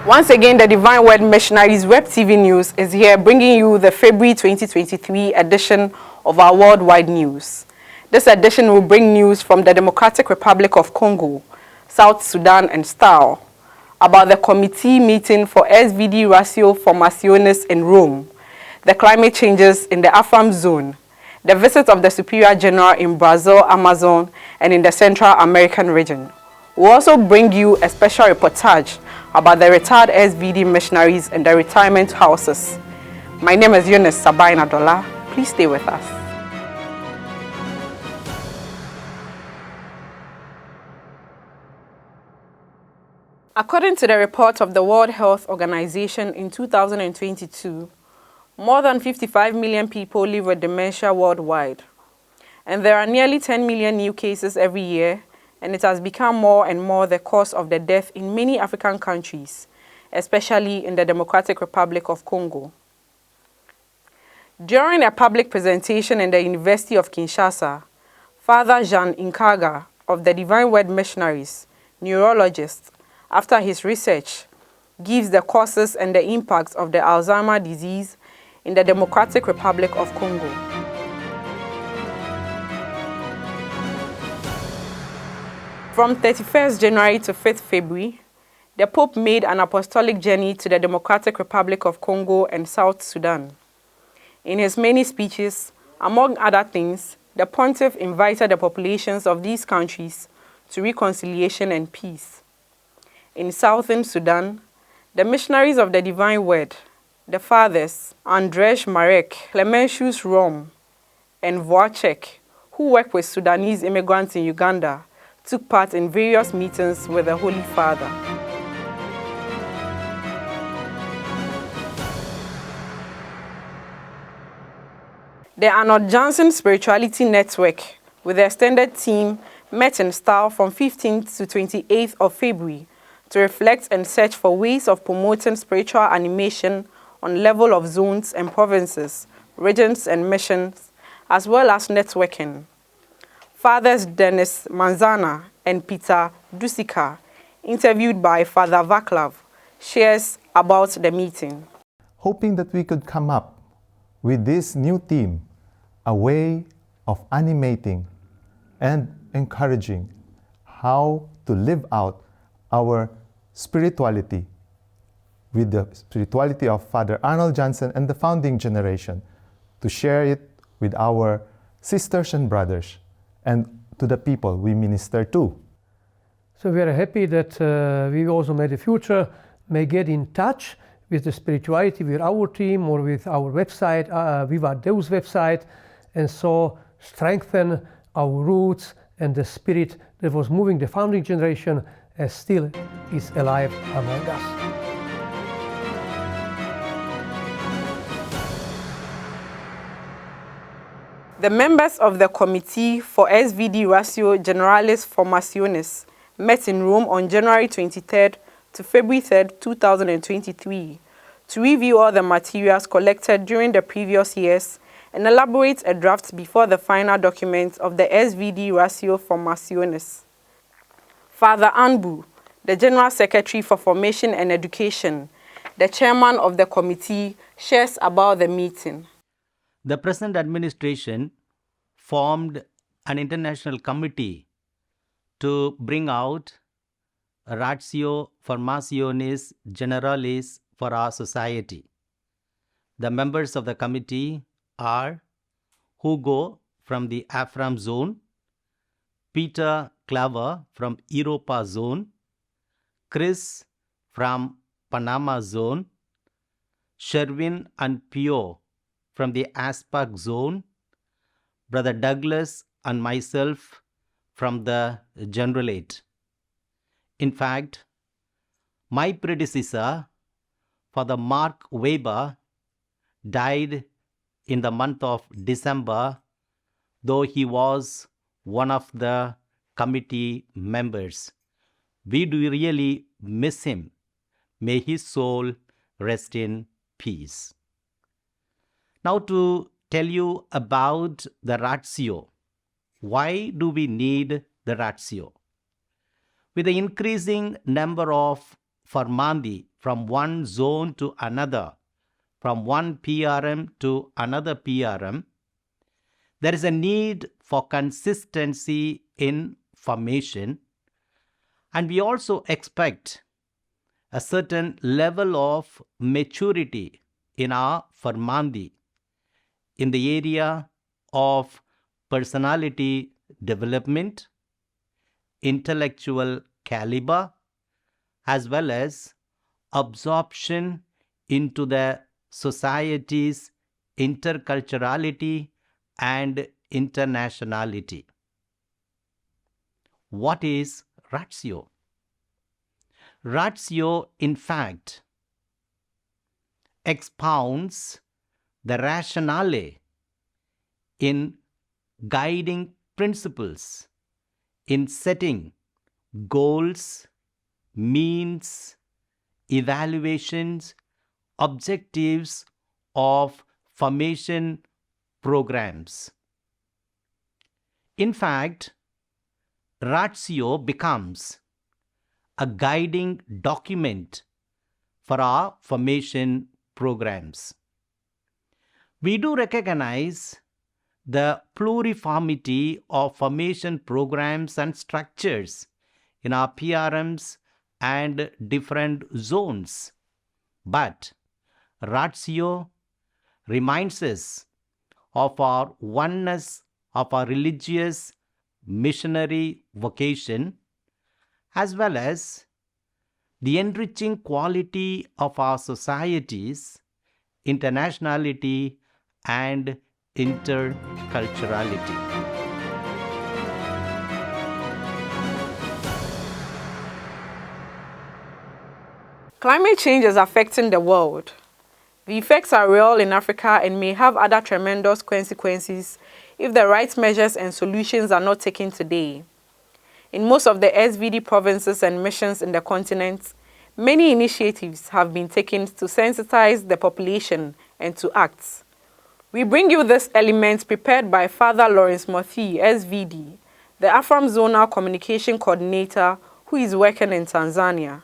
Once again, the Divine Word Missionaries Web TV News is here bringing you the February 2023 edition of our worldwide news. This edition will bring news from the Democratic Republic of Congo, South Sudan and Style, about the committee meeting for SVD Ratio Formationis in Rome, the climate changes in the AFAM zone, the visit of the Superior General in Brazil, Amazon, and in the Central American region. We'll also bring you a special reportage about the retired SVD missionaries and the retirement houses. My name is Eunice Sabaina Dola. Please stay with us. According to the report of the World Health Organization in 2022, more than 55 million people live with dementia worldwide. And there are nearly 10 million new cases every year, and it has become more and more the cause of the death in many African countries, especially in the Democratic Republic of Congo. During a public presentation in the University of Kinshasa, Father Jean Inkaga of the Divine Word Missionaries, neurologist, after his research, gives the causes and the impacts of the Alzheimer's disease in the Democratic Republic of Congo. From 31st January to 5th February, the Pope made an apostolic journey to the Democratic Republic of Congo and South Sudan. In his many speeches, among other things, the Pontiff invited the populations of these countries to reconciliation and peace. In Southern Sudan, the missionaries of the Divine Word, the Fathers Andrzej Marek, Clementius Rom, and Wojciech, who work with Sudanese immigrants in Uganda, took part in various meetings with the Holy Father. The Arnold Johnson Spirituality Network, with the extended team, met in Style from 15th to 28th of February to reflect and search for ways of promoting spiritual animation on level of zones and provinces, regions and missions, as well as networking. Fathers Denis Manzana and Peter Dusika, interviewed by Father Vaclav, shares about the meeting. Hoping that we could come up with this new theme, a way of animating and encouraging how to live out our spirituality with the spirituality of Father Arnold Johnson and the founding generation, to share it with our sisters and brothers and to the people we minister to. So we are happy that we also in the future may get in touch with the spirituality with our team or with our website, Viva Deus website, and so strengthen our roots and the spirit that was moving the founding generation as still is alive among us. The members of the Committee for SVD Ratio Generalis Formationis met in Rome on January 23rd to February 3rd, 2023, to review all the materials collected during the previous years and elaborate a draft before the final document of the SVD Ratio Formationis. Father Anbu, the General Secretary for Formation and Education, the chairman of the committee, shares about the meeting. The present administration formed an international committee to bring out a Ratio Formationis Generalis for our society. The members of the committee are Hugo from the Afram zone, Peter Claver from Europa zone, Chris from Panama zone, Sherwin and Pio from the Aspak zone, Brother Douglas and myself from the Generalate. In fact, my predecessor, Father Mark Weber, died in the month of December, though he was one of the committee members. We do really miss him. May his soul rest in peace. Now to tell you about the ratio. Why do we need the ratio? With the increasing number of from one zone to another, from one PRM to another PRM, there is a need for consistency in formation, and we also expect a certain level of maturity in our Formandi in the area of personality development, intellectual caliber, as well as absorption into the society's interculturality and internationality. What is ratio? Ratio, in fact, expounds the rationale in guiding principles, in setting goals, means, evaluations, objectives of formation programs. In fact, ratio becomes a guiding document for our formation programs. We do recognize the pluriformity of formation programs and structures in our PRMs and different zones. But ratio reminds us of our oneness of our religious missionary vocation, as well as the enriching quality of our societies, internationality, and interculturality. Climate change is affecting the world. The effects are real in Africa and may have other tremendous consequences if the right measures and solutions are not taken today. In most of the SVD provinces and missions in the continent, many initiatives have been taken to sensitize the population and to act. We bring you this element prepared by Father Lawrence Mothi, SVD, the AFRAM Zonal Communication Coordinator who is working in Tanzania.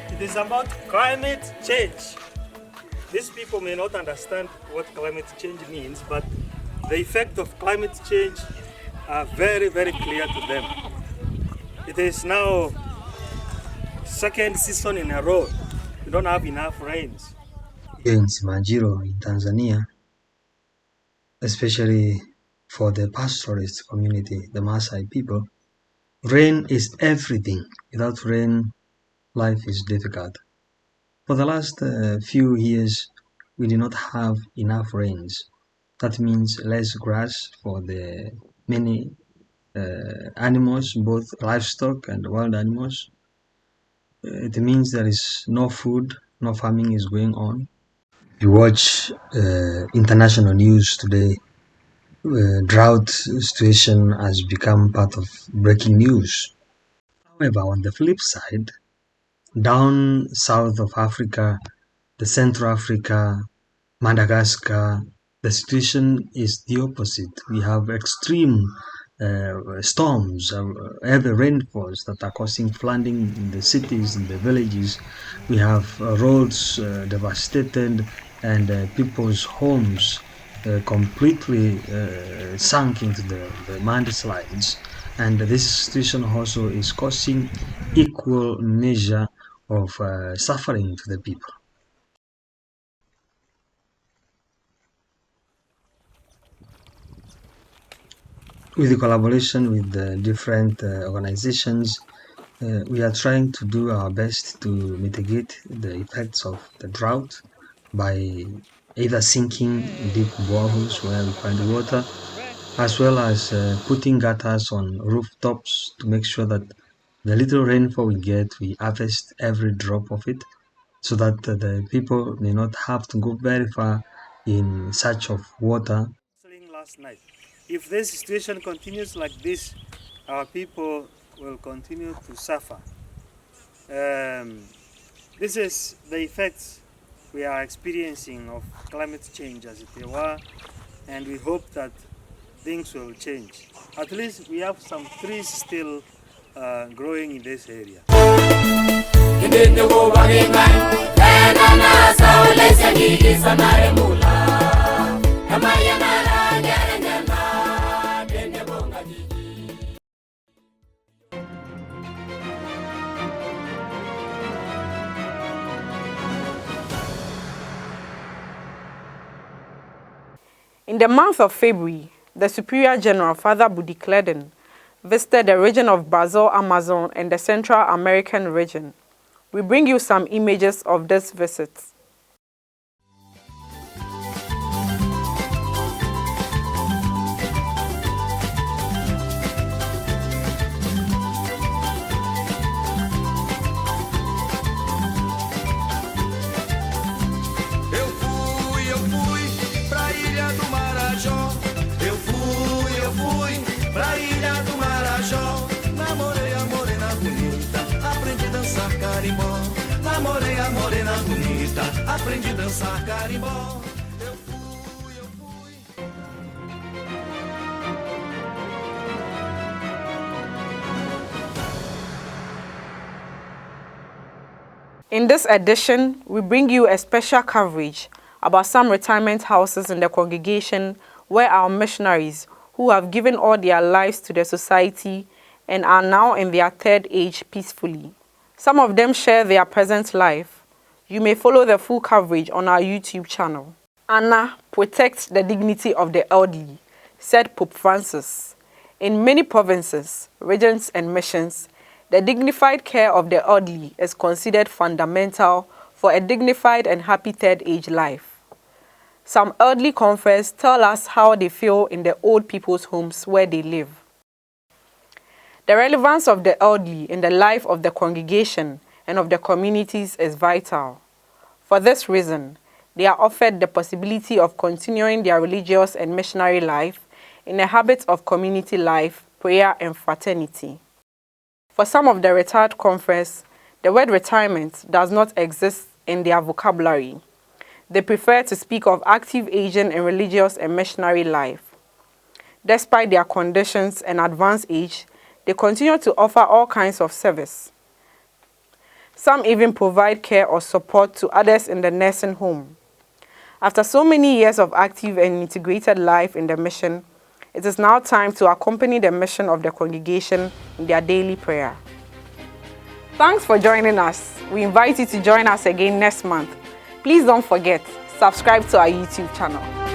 It is about climate change. These people may not understand what climate change means, but the effect of climate change are very, very clear to them. It is now second season in a row. We don't have enough rains. In Simanjiro in Tanzania, especially for the pastoralist community, the Maasai people, rain is everything. Without rain, life is difficult. For the last few years, we did not have enough rains. That means less grass for the many animals, both livestock and wild animals. It means there is no food, no farming is going on. You watch international news today, drought situation has become part of breaking news. However, on the flip side, down south of Africa, the Central Africa, Madagascar, the situation is the opposite. We have extreme storms, heavy rainfalls that are causing flooding in the cities, in the villages. We have roads devastated and people's homes completely sunk into the landslides. And this situation also is causing equal measure of suffering to the people. With the collaboration with the different organizations, we are trying to do our best to mitigate the effects of the drought by either sinking deep boreholes where we find water, as well as putting gutters on rooftops to make sure that the little rainfall we get, we harvest every drop of it, so that the people may not have to go very far in search of water. Last night, if this situation continues like this, our people will continue to suffer. This is the effects we are experiencing of climate change as it were, and we hope that things will change. At least we have some trees still growing in this area. In the month of February, the Superior General, Father Budikledin, visited the region of Brazil, Amazon, and the Central American region. We bring you some images of this visit. Namorei a morena bonita, aprendi a dançar carimbó. Eu fui. In this edition, we bring you a special coverage about some retirement houses in the congregation where our missionaries, who have given all their lives to the society and are now in their third age peacefully. Some of them share their present life. You may follow the full coverage on our YouTube channel. Anna protects the dignity of the elderly, said Pope Francis. In many provinces, regions, and missions, the dignified care of the elderly is considered fundamental for a dignified and happy third age life. Some elderly confreres tell us how they feel in the old people's homes where they live. The relevance of the elderly in the life of the congregation and of the communities is vital. For this reason, they are offered the possibility of continuing their religious and missionary life in a habit of community life, prayer, and fraternity. For some of the retired confreres, the word retirement does not exist in their vocabulary. They prefer to speak of active aging in religious and missionary life. Despite their conditions and advanced age, they continue to offer all kinds of service. Some even provide care or support to others in the nursing home. After so many years of active and integrated life in the mission, it is now time to accompany the mission of the congregation in their daily prayer. Thanks for joining us. We invite you to join us again next month. Please don't forget, subscribe to our YouTube channel.